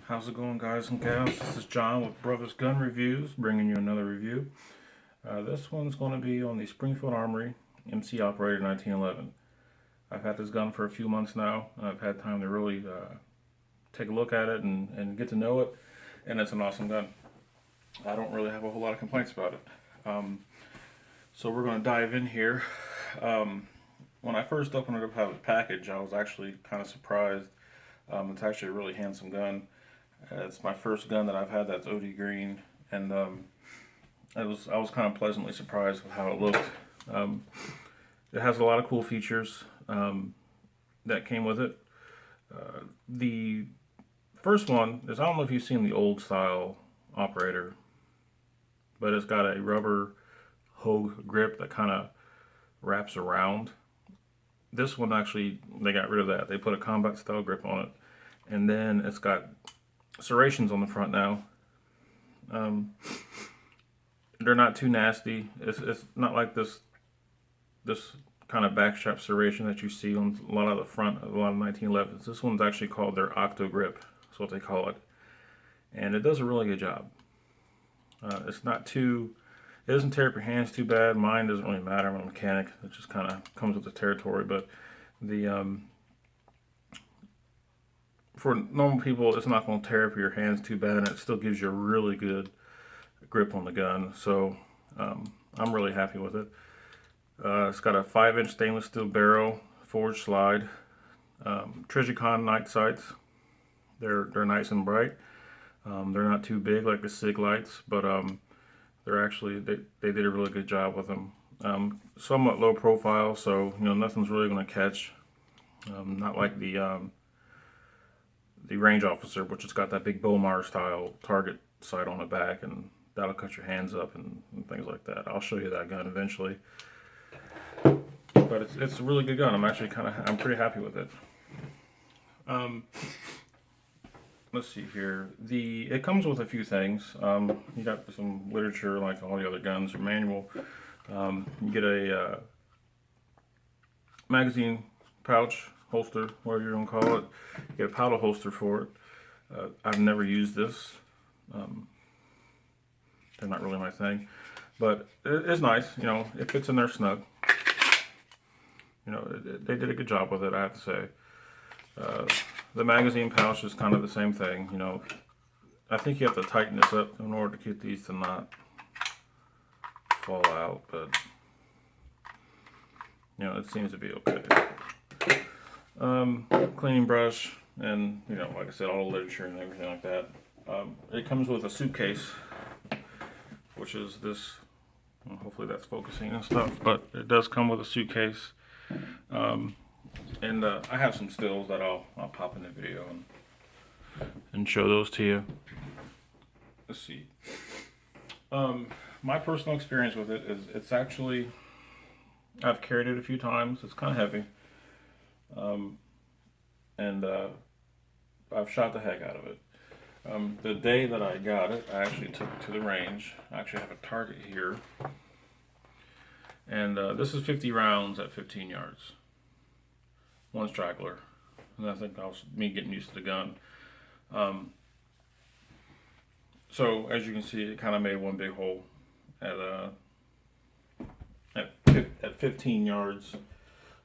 How's it going, guys and gals? This is John with Brothers Gun Reviews, bringing you another review. This one's going to be on the Springfield Armory MC Operator 1911. I've had this gun for a few months now. I've had time to really take a look at it and get to know it, and it's an awesome gun. I don't really have a whole lot of complaints about it. So we're going to dive in here. When I first opened it up out of the package, I was actually kind of surprised. It's actually a really handsome gun. It's my first gun that I've had that's OD green, and I was kind of pleasantly surprised with how it looked. It has a lot of cool features that came with it. The first one is, I don't know if you've seen the old style operator, but it's got a rubber Hogue grip that kind of wraps around. This one actually, they got rid of that. They put a combat style grip on it, and then it's got serrations on the front now. They're not too nasty. It's not like this kind of backstrap serration that you see on a lot of the front of a lot of 1911s. This one's actually called their Octo Grip. That's what they call it, and it does a really good job. It's not too. It doesn't tear up your hands too bad. Mine doesn't really matter. I'm a mechanic. It just kind of comes with the territory. But the for normal people, it's not going to tear up your hands too bad, and it still gives you a really good grip on the gun. So I'm really happy with it. It's got a 5-inch stainless steel barrel, forged slide, Trigicon night sights. They're nice and bright. They're not too big like the SIG lights, but they're actually they did a really good job with them. Somewhat low profile, so nothing's really going to catch. Not like the range officer, which has got that big Bowmar style target sight on the back, and that'll cut your hands up and things like that. I'll show you that gun eventually. But it's a really good gun. I'm pretty happy with it. Let's see here. It comes with a few things. You got some literature like all the other guns, or manual. You get a magazine pouch, holster, whatever you're gonna call it. You get a paddle holster for it. I've never used this. They're not really my thing, but it's nice. It fits in there snug. They did a good job with it, I have to say. The magazine pouch is kind of the same thing. I think you have to tighten this up in order to get these to not fall out, but it seems to be okay. Cleaning brush, and like I said, all the literature and everything like that. It comes with a suitcase, which is this. Hopefully that's focusing and stuff, but it does come with a suitcase. And I have some stills that I'll pop in the video and show those to you. Let's see. My personal experience with it is it's actually, I've carried it a few times. It's kind of heavy. And I've shot the heck out of it. The day that I got it, I actually took it to the range. I actually have a target here. And this is 50 rounds at 15 yards. One straggler. And I think that was me getting used to the gun. So as you can see, it kind of made one big hole at 15 yards.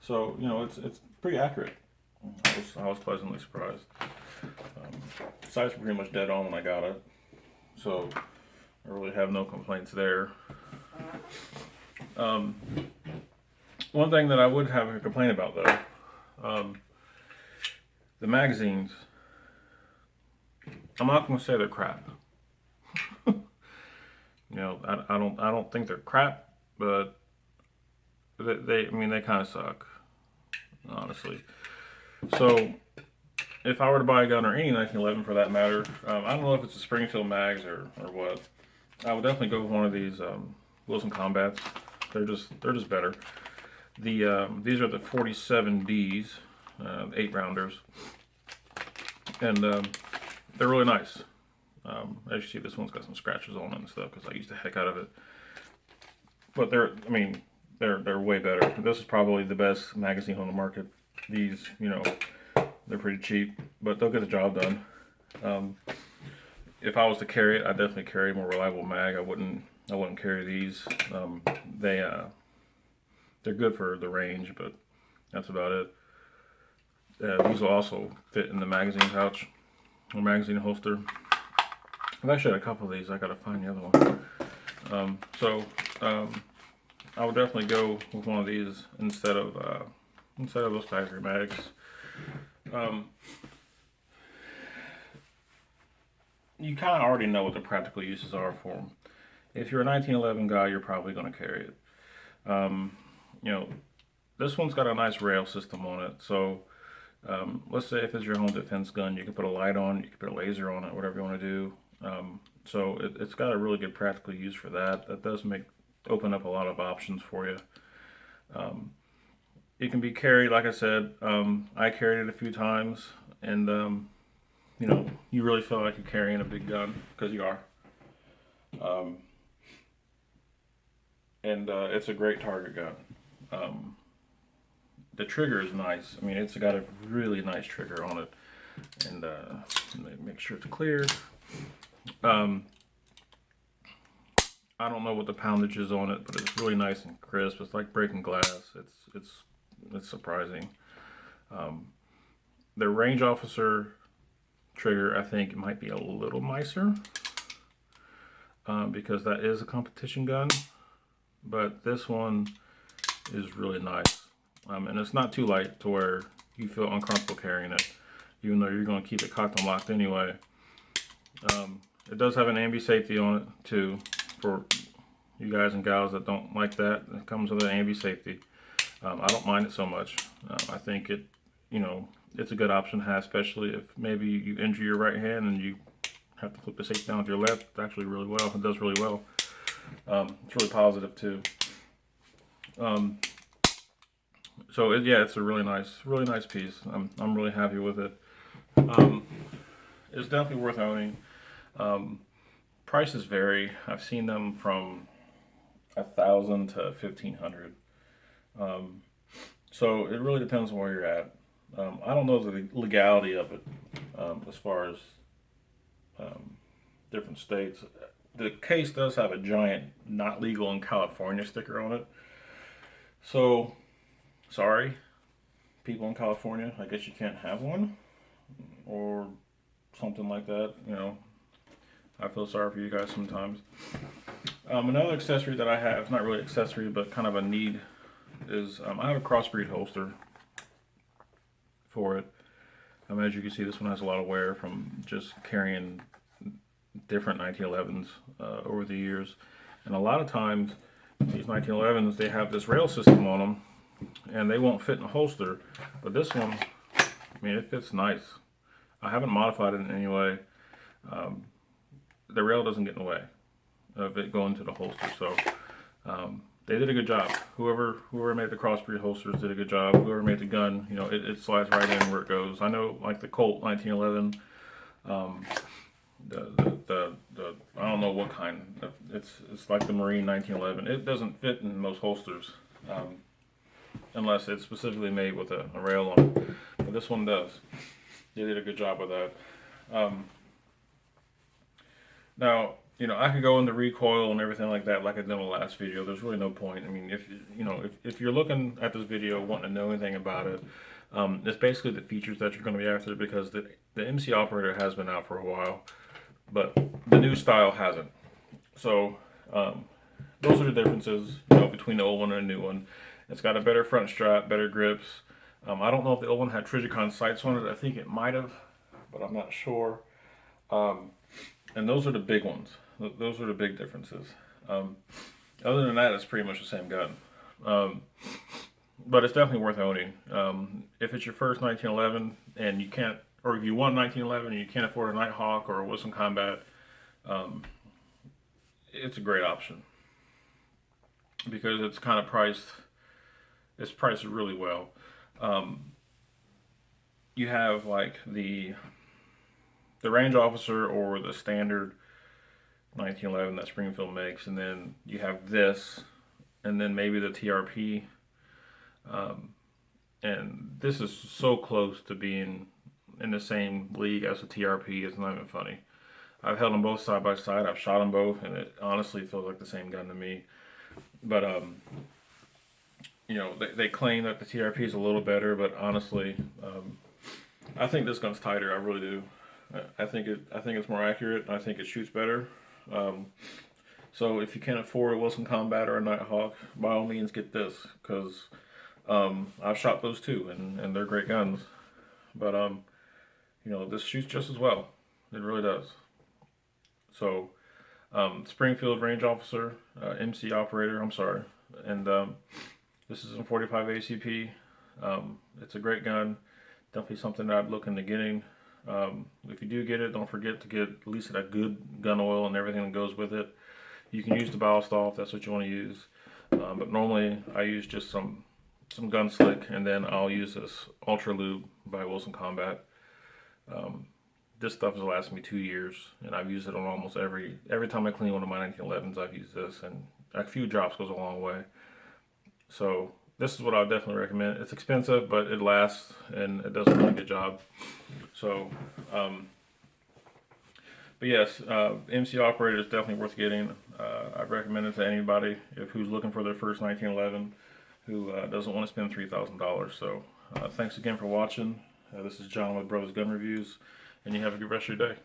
So it's pretty accurate. I was pleasantly surprised. Sights were pretty much dead on when I got it, so I really have no complaints there. One thing that I would have a complaint about, though, the magazines. I'm not going to say they're crap. I don't think they're crap, but they kind of suck, honestly. So if I were to buy a gun, or any 1911 for that matter, I don't know if it's a Springfield mags or what, I would definitely go with one of these Wilson Combats. They're just better. These are the 47Ds, 8-rounders, and they're really nice. As you see, this one's got some scratches on it and stuff because I used the heck out of it. But they're way better. This is probably the best magazine on the market. These, they're pretty cheap, but they'll get the job done. If I was to carry it, I'd definitely carry a more reliable mag. I wouldn't carry these. They're good for the range, but that's about it. These will also fit in the magazine pouch or magazine holster. I've actually had a couple of these. I gotta find the other one. I would definitely go with one of these instead of those factory mags. You kind of already know what the practical uses are for them. If you're a 1911 guy, you're probably going to carry it. You know, this one's got a nice rail system on it. So let's say if it's your home defense gun, you can put a light on, you can put a laser on it, whatever you want to do. So it's got a really good practical use for that. That does open up a lot of options for you. It can be carried, like I said. I carried it a few times, and you know, you really feel like you're carrying a big gun because you are. It's a great target gun. The trigger is nice. I mean, it's got a really nice trigger on it, and make sure it's clear. I don't know what the poundage is on it, but it's really nice and crisp. It's like breaking glass. It's surprising. The range officer trigger, I think, might be a little nicer because that is a competition gun, but this one is really nice, and it's not too light to where you feel uncomfortable carrying it, even though you're going to keep it cocked and locked anyway. It does have an ambi safety on it too, for you guys and gals that don't like that. It comes with an ambi safety. I don't mind it so much. I think it, you know, it's a good option to have, especially if maybe you injure your right hand and you have to flip the safety down with your left. It's actually really well. It does really well. It's really positive too. Yeah, it's a really nice piece. I'm really happy with it. It's definitely worth owning. Prices vary. I've seen them from $1,000 to $1,500. So it really depends on where you're at. I don't know the legality of it as far as different states. The case does have a giant "not legal in California" sticker on it. So, sorry, people in California. I guess you can't have one or something like that. You know, I feel sorry for you guys sometimes. Another accessory that I have, not really accessory, but kind of a need, is I have a crossbreed holster for it. As you can see, this one has a lot of wear from just carrying different 1911s over the years. And a lot of times, these 1911s, they have this rail system on them, and they won't fit in a holster. But this one, I mean, it fits nice. I haven't modified it in any way. The rail doesn't get in the way of it going to the holster. So they did a good job. Whoever made the crossbreed holsters did a good job. Whoever made the gun, you know, it slides right in where it goes. I know, like the Colt 1911, I don't know what kind. It's like the Marine 1911. It doesn't fit in most holsters unless it's specifically made with a rail on it. But this one does. They did a good job with that. Now, you know, I could go into recoil and everything like that, like I did in the last video. There's really no point. I mean, if you're looking at this video wanting to know anything about it, it's basically the features that you're going to be after, because the MC operator has been out for a while, but the new style hasn't. So those are the differences, you know, between the old one and the new one. It's got a better front strap, better grips. I don't know if the old one had Trijicon sights on it. I think it might have, but I'm not sure. And those are the big ones. Those are the big differences. Other than that, it's pretty much the same gun. But it's definitely worth owning. If it's your first 1911 and you can't, or if you want 1911 and you can't afford a Nighthawk or a Whistle Combat, it's a great option because it's kind of priced. It's priced really well. You have like the range officer or the standard 1911 that Springfield makes, and then you have this, and then maybe the TRP. And this is so close to being, in the same league as the TRP. It's not even funny. I've held them both side by side. I've shot them both, and it honestly feels like the same gun to me. But you know, they claim that the TRP is a little better, but honestly, I think this gun's tighter. I really do. I think it's more accurate, and I think it shoots better. So if you can't afford a Wilson Combat or a Nighthawk, by all means get this, because I've shot those too, and they're great guns. But you know, this shoots just as well. It really does. So Springfield Range Officer, MC Operator. I'm sorry, and this is in 45 ACP. It's a great gun. Definitely something that I'd look into getting. If you do get it, don't forget to get at least a good gun oil and everything that goes with it. You can use the ballast off, that's what you want to use. But normally I use just some gun slick, and then I'll use this Ultra Lube by Wilson Combat. This stuff has lasted me 2 years, and I've used it on almost every time I clean one of my 1911s. I've used this, and a few drops goes a long way. So this is what I would definitely recommend. It's expensive, but it lasts, and it does a really good job. So, but yes, MC Operator is definitely worth getting. I'd recommend it to anybody who's looking for their first 1911, who doesn't want to spend $3,000. So, thanks again for watching. This is John with Brothers Gun Reviews, and you have a good rest of your day.